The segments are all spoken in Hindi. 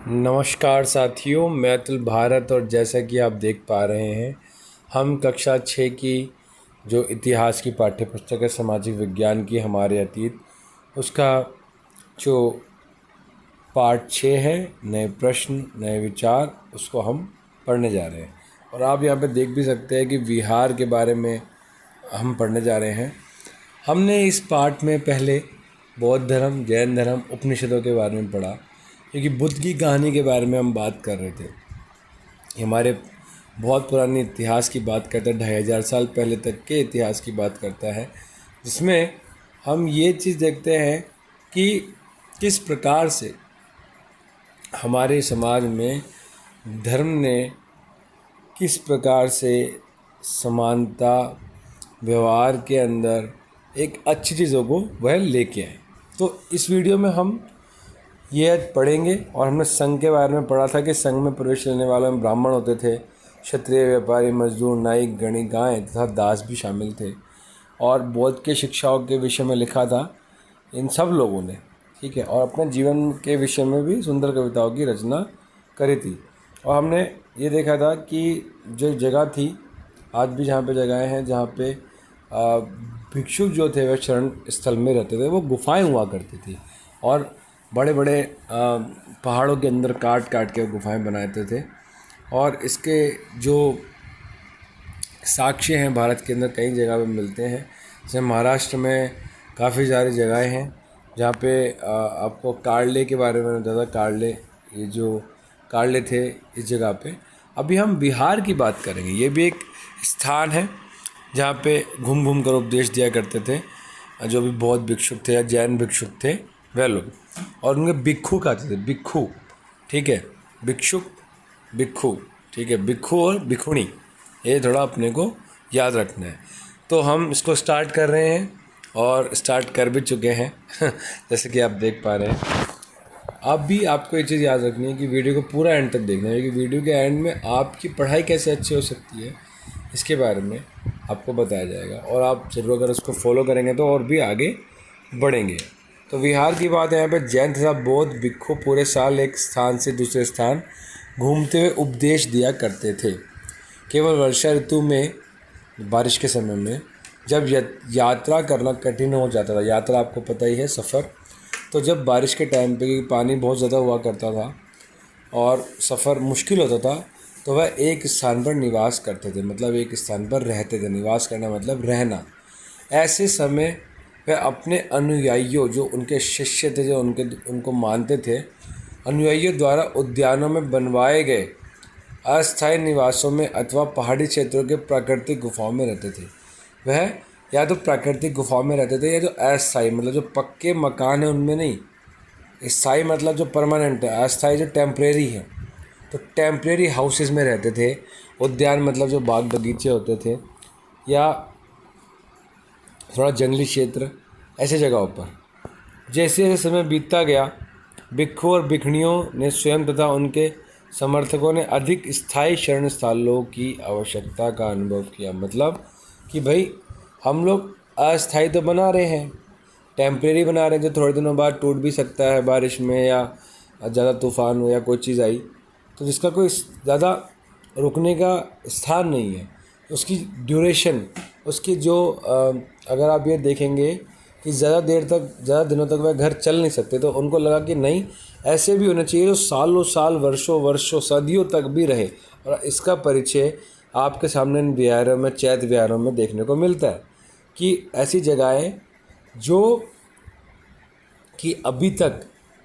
नमस्कार साथियों, मैं अतुल भारत। और जैसा कि आप देख पा रहे हैं, हम कक्षा 6 की जो इतिहास की पाठ्यपुस्तक है सामाजिक विज्ञान की हमारे अतीत, उसका जो पार्ट 6 है, नए प्रश्न नए विचार, उसको हम पढ़ने जा रहे हैं। और आप यहाँ पे देख भी सकते हैं कि विहार के बारे में हम पढ़ने जा रहे हैं। हमने इस पार्ट में पहले बौद्ध धर्म, जैन धर्म, उपनिषदों के बारे में पढ़ा, क्योंकि बुद्ध की कहानी के बारे में हम बात कर रहे थे। हमारे बहुत पुराने इतिहास की बात करता है, 2500 साल पहले तक के इतिहास की बात करता है, जिसमें हम ये चीज़ देखते हैं कि किस प्रकार से हमारे समाज में धर्म ने किस प्रकार से समानता व्यवहार के अंदर एक अच्छी चीज़ों को वह लेके आए। तो इस वीडियो में हम ये पढ़ेंगे। और हमने संघ के बारे में पढ़ा था कि संघ में प्रवेश लेने वालों में ब्राह्मण होते थे, क्षत्रिय, व्यापारी, मजदूर, नाई, गणिक, गाय तथा दास भी शामिल थे। और बौद्ध के शिक्षाओं के विषय में लिखा था इन सब लोगों ने, ठीक है। और अपने जीवन के विषय में भी सुंदर कविताओं की रचना करी थी। और हमने ये देखा था कि जो जगह थी, आज भी जहाँ पे जगहें हैं जहाँ पे भिक्षुक जो थे वह शरण स्थल में रहते थे, वो गुफाएं हुआ करती थी। और बड़े बड़े पहाड़ों के अंदर काट काट के गुफाएं बनाते थे। और इसके जो साक्ष्य हैं भारत के अंदर कई जगह पे मिलते हैं। जैसे महाराष्ट्र में काफ़ी सारी जगहें हैं जहाँ पे आपको कार्ले के बारे में बताया था। कार्ले, ये जो कार्ले थे इस जगह पे। अभी हम बिहार की बात करेंगे। ये भी एक स्थान है जहाँ पे घूम घूम कर उपदेश दिया करते थे जो भी बौद्ध भिक्षुक थे या जैन भिक्षुक थे वह लोग। और उनके भिक्षु कहते थे, भिक्षु, ठीक है। भिक्षुक, भिक्षु, ठीक है। भिक्षु और भिक्षुणी, ये थोड़ा अपने को याद रखना है। तो हम इसको स्टार्ट कर रहे हैं और स्टार्ट कर भी चुके हैं जैसे कि आप देख पा रहे हैं। अब भी आपको ये चीज़ याद रखनी है कि वीडियो को पूरा एंड तक देखना है, क्योंकि वीडियो के एंड में आपकी पढ़ाई कैसे अच्छी हो सकती है इसके बारे में आपको बताया जाएगा। और आप जरूर अगर उसको फॉलो करेंगे तो और भी आगे बढ़ेंगे। तो विहार की बात है, यहाँ पे जैन तथा बौद्ध भिक्षु पूरे साल एक स्थान से दूसरे स्थान घूमते हुए उपदेश दिया करते थे। केवल वर्षा ऋतु में, बारिश के समय में, जब यात्रा करना कठिन हो जाता था, यात्रा आपको पता ही है, सफ़र, तो जब बारिश के टाइम पे पानी बहुत ज़्यादा हुआ करता था और सफ़र मुश्किल होता था, तो वह एक स्थान पर निवास करते थे, मतलब एक स्थान पर रहते थे। निवास करना मतलब रहना। ऐसे समय वह अपने अनुयायियों, जो उनके शिष्य थे, जो उनको मानते थे, अनुयायियों द्वारा उद्यानों में बनवाए गए अस्थायी निवासों में अथवा पहाड़ी क्षेत्रों के प्राकृतिक गुफाओं में रहते थे। वह या तो प्राकृतिक गुफाओं में रहते थे या जो अस्थायी, मतलब जो पक्के मकान है उनमें नहीं। स्थायी मतलब जो परमानेंट है, अस्थायी जो टेम्परेरी है, तो टेम्परेरी हाउसेस में रहते थे। उद्यान मतलब जो बाग बगीचे होते थे या थोड़ा जंगली क्षेत्र, ऐसे जगहों पर। जैसे जैसे समय बीतता गया, भिक्षु और भिक्षुणियों ने स्वयं तथा उनके समर्थकों ने अधिक स्थायी शरण स्थलों की आवश्यकता का अनुभव किया। मतलब कि भाई हम लोग अस्थायी तो बना रहे हैं, टेम्परेरी बना रहे हैं, जो थोड़े दिनों बाद टूट भी सकता है बारिश में या ज़्यादा तूफान हो या कोई चीज़ आई, तो जिसका कोई ज़्यादा रुकने का स्थान नहीं है। उसकी ड्यूरेशन, उसकी जो अगर आप ये देखेंगे कि ज़्यादा देर तक, ज़्यादा दिनों तक वह घर चल नहीं सकते, तो उनको लगा कि नहीं, ऐसे भी होना चाहिए जो सालों साल, वर्षों वर्षों, सदियों तक भी रहे। और इसका परिचय आपके सामने इन विहारों में, चैत्य विहारों में देखने को मिलता है कि ऐसी जगहें जो कि अभी तक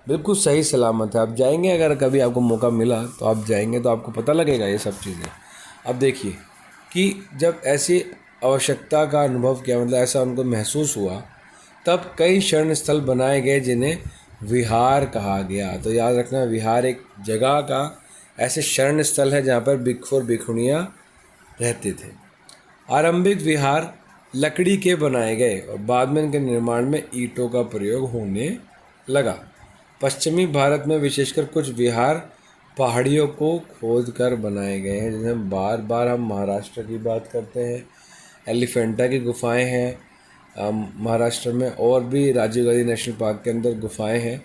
बिल्कुल सही सलामत है। आप जाएंगे, अगर कभी आपको मौका मिला तो आप जाएंगे तो आपको पता लगेगा ये सब चीज़ें। अब देखिए कि जब ऐसी आवश्यकता का अनुभव किया, मतलब ऐसा उनको महसूस हुआ, तब कई शरण स्थल बनाए गए जिन्हें विहार कहा गया। तो याद रखना, विहार एक जगह का ऐसे शरण स्थल है जहाँ पर भिक्षु और भिक्षुणियाँ रहते थे। आरंभिक विहार लकड़ी के बनाए गए और बाद में इनके निर्माण में ईंटों का प्रयोग होने लगा। पश्चिमी भारत में विशेषकर कुछ विहार पहाड़ियों को खोदकर बनाए गए हैं। जैसे बार बार हम महाराष्ट्र की बात करते हैं, एलिफेंटा की गुफाएं हैं महाराष्ट्र में, और भी राजीव गांधी नेशनल पार्क के अंदर गुफाएं हैं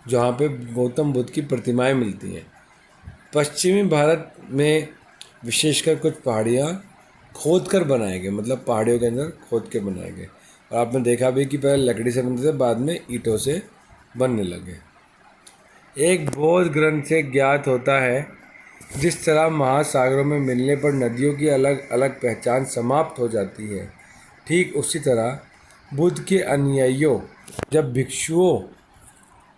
जहाँ पे गौतम बुद्ध की प्रतिमाएं मिलती हैं। पश्चिमी भारत में विशेषकर कुछ पहाड़ियाँ खोद कर बनाए गए, मतलब पहाड़ियों के अंदर खोद के बनाए गए। और आपने देखा भी कि पहले लकड़ी से बनते थे, बाद में ईंटों से बनने लगे। एक बौद्ध ग्रंथ से ज्ञात होता है, जिस तरह महासागरों में मिलने पर नदियों की अलग अलग पहचान समाप्त हो जाती है, ठीक उसी तरह बुद्ध के अनुयायियों जब भिक्षुओं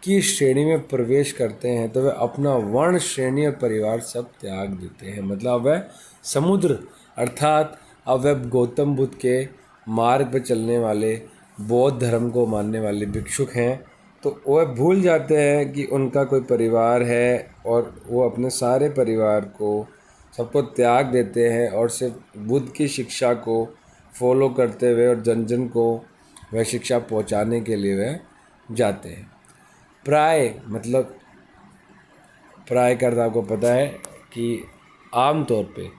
की श्रेणी में प्रवेश करते हैं तो वे अपना वर्ण, श्रेणी और परिवार सब त्याग देते हैं। मतलब वह समुद्र अर्थात अब वह गौतम बुद्ध के मार्ग पर चलने वाले, बौद्ध धर्म को मानने वाले भिक्षुक हैं, तो वह भूल जाते हैं कि उनका कोई परिवार है और वो अपने सारे परिवार को सबको त्याग देते हैं और सिर्फ बुद्ध की शिक्षा को फॉलो करते हुए और जन जन को वह शिक्षा पहुंचाने के लिए वह जाते हैं। प्राय मतलब प्राय का अर्थ आपको पता है कि आमतौर पे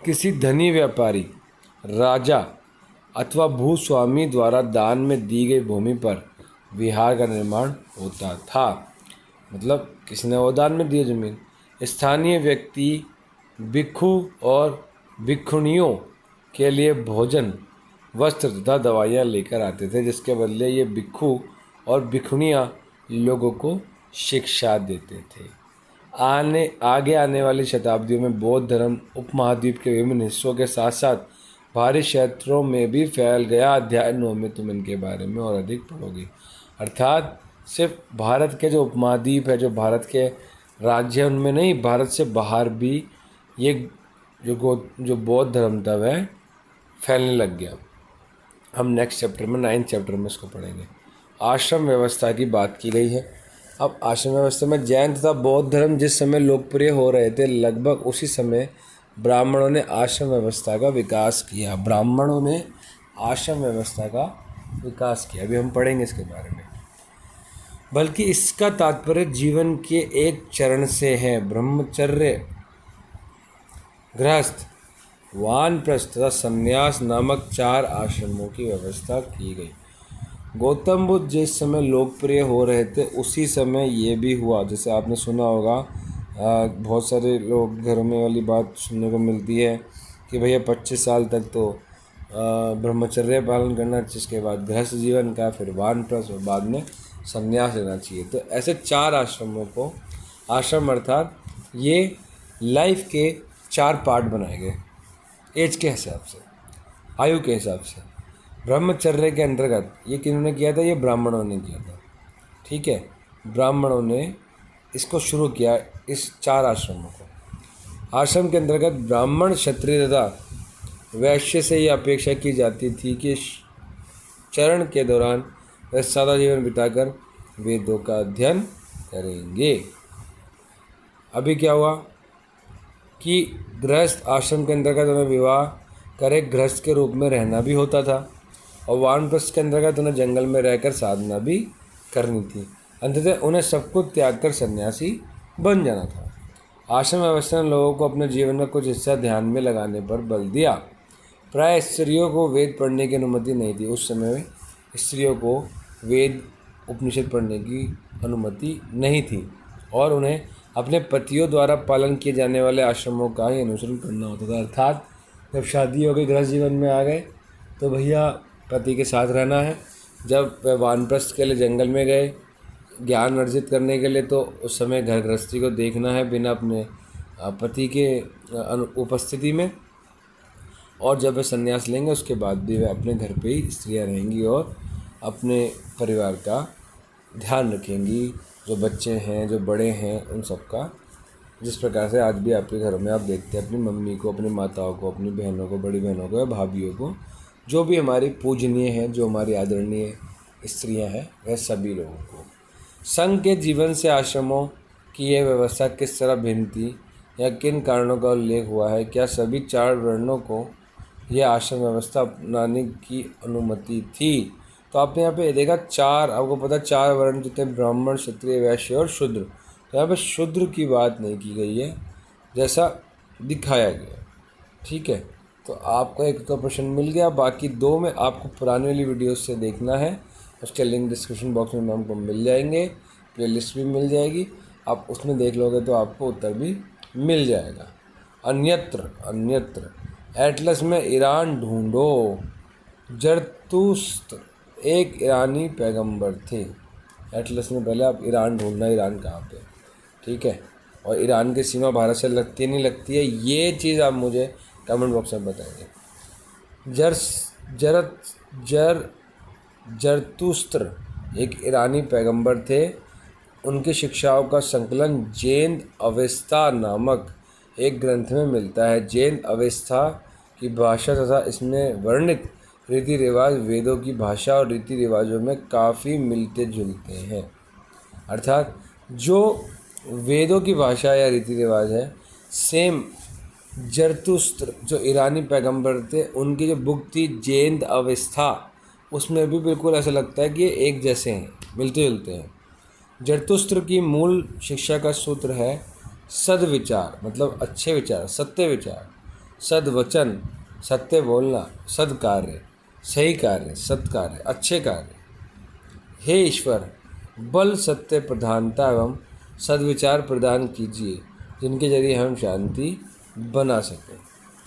किसी धनी व्यापारी, राजा अथवा भूस्वामी द्वारा दान में दी गई भूमि पर विहार का निर्माण होता था। मतलब किसी ने वो दान में दी जमीन। स्थानीय व्यक्ति भिक्षु और भिक्षुणियों के लिए भोजन, वस्त्र तथा दवाइयाँ लेकर आते थे, जिसके बदले ये भिक्षु और भिक्षुणियाँ लोगों को शिक्षा देते थे। आगे आने वाली शताब्दियों में बौद्ध धर्म उपमहाद्वीप के विभिन्न हिस्सों के साथ साथ बाहरी क्षेत्रों में भी फैल गया। अध्याय 9 में तुम इनके बारे में और अधिक पढ़ोगे। अर्थात सिर्फ भारत के जो उपमहाद्वीप है, जो भारत के राज्य हैं, उनमें नहीं, भारत से बाहर भी ये जो बौद्ध धर्म था वह फैलने लग गया। हम नेक्स्ट चैप्टर में 9th चैप्टर में इसको पढ़ेंगे। आश्रम व्यवस्था की बात की गई है। अब आश्रम व्यवस्था में जैन तथा बौद्ध धर्म जिस समय लोकप्रिय हो रहे थे, लगभग उसी समय ब्राह्मणों ने आश्रम व्यवस्था का विकास किया। ब्राह्मणों ने आश्रम व्यवस्था का विकास किया, अभी हम पढ़ेंगे इसके बारे में। बल्कि इसका तात्पर्य जीवन के एक चरण से है। ब्रह्मचर्य, गृहस्थ, वानप्रस्थ तथा संन्यास नामक 4 आश्रमों की व्यवस्था की गई। गौतम बुद्ध जिस समय लोकप्रिय हो रहे थे उसी समय ये भी हुआ। जैसे आपने सुना होगा, बहुत सारे लोग घरों में वाली बात सुनने को मिलती है कि भैया 25 साल तक तो ब्रह्मचर्य पालन करना, जिसके बाद गृहस्थ जीवन का, फिर वानप्रस्थ और बाद में संन्यास लेना चाहिए। तो ऐसे 4 आश्रमों को, आश्रम अर्थात ये लाइफ के 4 पार्ट बनाए गए, एज के हिसाब से, आयु के हिसाब से। ब्रह्मचर्य के अंतर्गत ये किन्होंने किया था? ये ब्राह्मणों ने किया था। ठीक है, ब्राह्मणों ने इसको शुरू किया, इस 4 आश्रमों को। आश्रम के अंतर्गत ब्राह्मण, क्षत्रिय तथा वैश्य से ये अपेक्षा की जाती थी कि चरण के दौरान वे सादा जीवन बिताकर वेदों का अध्ययन करेंगे। अभी क्या हुआ कि गृहस्थ आश्रम के अंतर्गत उन्हें विवाह करे गृहस्थ के रूप में रहना भी होता था, और वानप्रस्थ के अंतर्गत उन्हें जंगल में रहकर साधना भी करनी थी। अंततः उन्हें सब कुछ त्याग कर सन्यासी बन जाना था। आश्रम व्यवस्था ने लोगों को अपने जीवन का कुछ हिस्सा ध्यान में लगाने पर बल दिया। प्राय स्त्रियों को वेद पढ़ने की अनुमति नहीं थी। उस समय स्त्रियों को वेद, उपनिषद पढ़ने की अनुमति नहीं थी और उन्हें अपने पतियों द्वारा पालन किए जाने वाले आश्रमों का ही अनुसरण करना होता था। अर्थात जब शादी हो गई, गृहस्थ जीवन में आ गए, तो भैया पति के साथ रहना है। जब वह वानप्रस्थ के लिए जंगल में गए ज्ञान अर्जित करने के लिए, तो उस समय घर गृहस्थी को देखना है बिना अपने पति के उपस्थिति में। और जब वे संन्यास लेंगे उसके बाद भी वे अपने घर पे ही स्त्रियाँ रहेंगी और अपने परिवार का ध्यान रखेंगी। जो बच्चे हैं, जो बड़े हैं, उन सब का, जिस प्रकार से आज भी आपके घरों में आप देखते हैं अपनी मम्मी को, अपनी माताओं को, अपनी बहनों को, बड़ी बहनों को या भाभीयों को, जो भी हमारी पूजनीय हैं, जो हमारी आदरणीय स्त्रियां हैं, वह सभी लोगों को। संघ के जीवन से आश्रमों की यह व्यवस्था किस तरह भिन्न थी या किन कारणों का उल्लेख हुआ है? क्या सभी 4 वर्णों को यह आश्रम व्यवस्था अपनाने की अनुमति थी? तो आपने यहाँ पे देखा 4, आपको पता 4 वर्ण जितने ब्राह्मण, क्षत्रिय, वैश्य और शूद्र। तो यहाँ पे शूद्र की बात नहीं की गई है जैसा दिखाया गया। ठीक है, तो आपको एक तो प्रश्न मिल गया। बाकी 2 में आपको पुराने वाली वीडियोस से देखना है, उसके लिंक डिस्क्रिप्शन बॉक्स में हमको मिल जाएंगे। प्लेलिस्ट भी मिल जाएगी, आप उसमें देख लोगे तो आपको उत्तर भी मिल जाएगा। अन्यत्र अन्यत्र एटलस में ईरान ढूंढो। जरतुस्त्र एक ईरानी पैगंबर थे। एटलस में पहले आप ईरान ढूंढना, ईरान कहाँ पे, ठीक है। और ईरान की सीमा भारत से लगती नहीं लगती है, ये चीज़ आप मुझे कमेंट बॉक्स में बताएंगे। जरत जर जरतुस्त्र एक ईरानी पैगंबर थे। उनकी शिक्षाओं का संकलन जैन अवेस्ता नामक एक ग्रंथ में मिलता है। जैन अवेस्ता की भाषा तथा इसमें वर्णित रीति रिवाज वेदों की भाषा और रीति रिवाजों में काफ़ी मिलते जुलते हैं। अर्थात जो वेदों की भाषा या रीति रिवाज है, सेम जरतुस्त्र जो ईरानी पैगंबर थे उनकी जो बुक थी जैन अवेस्ता, उसमें भी बिल्कुल ऐसा लगता है कि ये एक जैसे हैं, मिलते जुलते हैं। जरतुस्त्र की मूल शिक्षा का सूत्र है सद्विचार, मतलब अच्छे विचार, सत्य विचार, सद्वचन, सत्य बोलना, सद्कार्य, सही कार्य, सत्कार्य, अच्छे कार्य। हे ईश्वर, बल सत्य प्रधानता एवं सद्विचार प्रदान कीजिए, जिनके जरिए हम शांति बना सकें।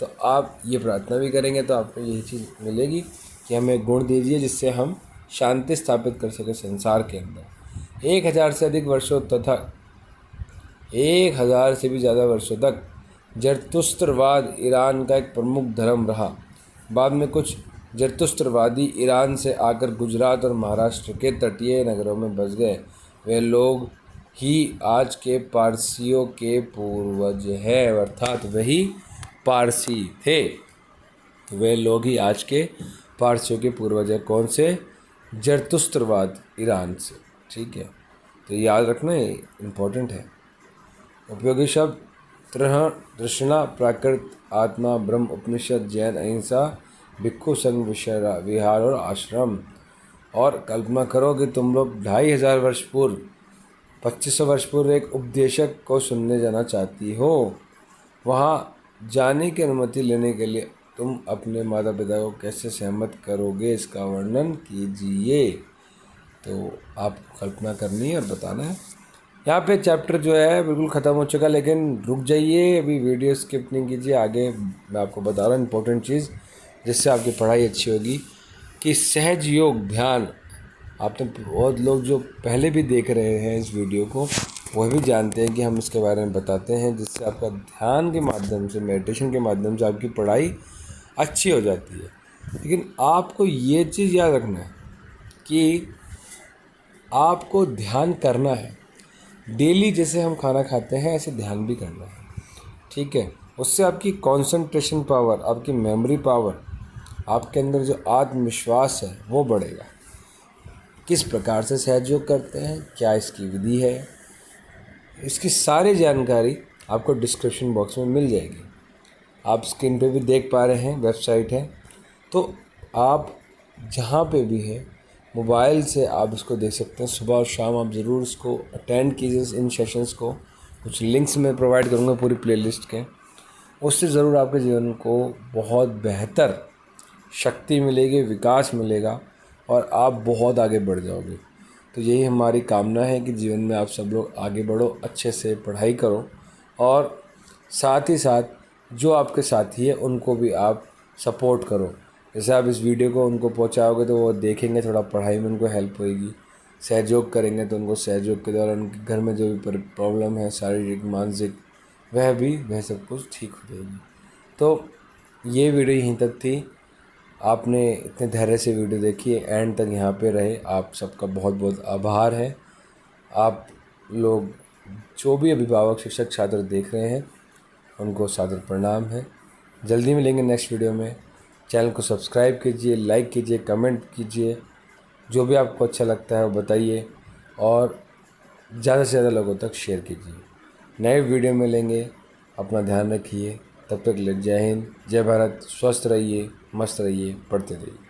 तो आप ये प्रार्थना भी करेंगे तो आपको यही चीज़ मिलेगी कि हमें गुण दीजिए जिससे हम शांति स्थापित कर सकें संसार के अंदर। 1000 से अधिक वर्षों तथा 1000 से भी ज़्यादा वर्षों तक जरतुस्त्रवाद ईरान का एक प्रमुख धर्म रहा। बाद में कुछ जरतुस्त्रवादी ईरान से आकर गुजरात और महाराष्ट्र के तटीय नगरों में बस गए। वे लोग ही आज के पारसियों के पूर्वज हैं, अर्थात वही पारसी थे। वे लोग ही आज के पारसियों के पूर्वज हैं। कौन से? जरतुस्त्रवाद, ईरान से, ठीक है। तो याद रखना, ये इम्पोर्टेंट है। उपयोगी शब्द त्रह, तृष्णा, प्राकृत, आत्मा, ब्रह्म, उपनिषद, जैन, अहिंसा, भिक्षु संघ, विहार और आश्रम। और कल्पना करो कि तुम लोग 2500 वर्ष पूर्व, 2500 वर्ष पूर्व एक उपदेशक को सुनने जाना चाहती हो। वहाँ जाने की अनुमति लेने के लिए तुम अपने माता पिता को कैसे सहमत करोगे, इसका वर्णन कीजिए। तो आपको कल्पना करनी है और बताना है। यहाँ पे चैप्टर जो है बिल्कुल ख़त्म हो चुका, लेकिन रुक जाइए, अभी वीडियो स्किप नहीं कीजिए। आगे मैं आपको बता रहा हूँ इम्पोर्टेंट चीज़ जिससे आपकी पढ़ाई अच्छी होगी, कि सहज योग ध्यान। आपने बहुत लोग जो पहले भी देख रहे हैं इस वीडियो को, वह भी जानते हैं कि हम इसके बारे में बताते हैं, जिससे आपका ध्यान के माध्यम से, मेडिटेशन के माध्यम से आपकी पढ़ाई अच्छी हो जाती है। लेकिन आपको ये चीज़ याद रखना है कि आपको ध्यान करना है डेली। जैसे हम खाना खाते हैं ऐसे ध्यान भी करना है, ठीक है। उससे आपकी कंसंट्रेशन पावर, आपकी मेमोरी पावर, आपके अंदर जो आत्मविश्वास है वो बढ़ेगा। किस प्रकार से सहयोग करते हैं, क्या इसकी विधि है, इसकी सारी जानकारी आपको डिस्क्रिप्शन बॉक्स में मिल जाएगी। आप स्क्रीन पे भी देख पा रहे हैं, वेबसाइट है। तो आप जहाँ पे भी है मोबाइल से आप इसको देख सकते हैं। सुबह और शाम आप ज़रूर इसको अटेंड कीजिए, इन सेशंस को। कुछ लिंक्स मैं प्रोवाइड करूँगा पूरी प्लेलिस्ट के, उससे ज़रूर आपके जीवन को बहुत बेहतर शक्ति मिलेगी, विकास मिलेगा और आप बहुत आगे बढ़ जाओगे। तो यही हमारी कामना है कि जीवन में आप सब लोग आगे बढ़ो, अच्छे से पढ़ाई करो और साथ ही साथ जो आपके साथी है उनको भी आप सपोर्ट करो। जैसे आप इस वीडियो को उनको पहुंचाओगे तो वो देखेंगे, थोड़ा पढ़ाई में उनको हेल्प होएगी। सहयोग करेंगे तो उनको सहयोग के द्वारा उनके घर में जो भी प्रॉब्लम है, शारीरिक मानसिक, वह सब कुछ ठीक हो जाएगी। तो ये वीडियो यहीं तक थी। आपने इतने धैर्य से वीडियो देखी है, एंड तक यहाँ पे रहे, आप सबका बहुत बहुत आभार है। आप लोग जो भी अभिभावक, शिक्षक, छात्र देख रहे हैं उनको सादर प्रणाम है। जल्दी मिलेंगे नेक्स्ट वीडियो में। चैनल को सब्सक्राइब कीजिए, लाइक कीजिए, कमेंट कीजिए, जो भी आपको अच्छा लगता है वो बताइए और ज़्यादा से ज़्यादा लोगों तक शेयर कीजिए। नए वीडियो में मिलेंगे, अपना ध्यान रखिए। तब तक ले जय हिंद, जय भारत। स्वस्थ रहिए, मस्त रहिए, पढ़ते रहिए।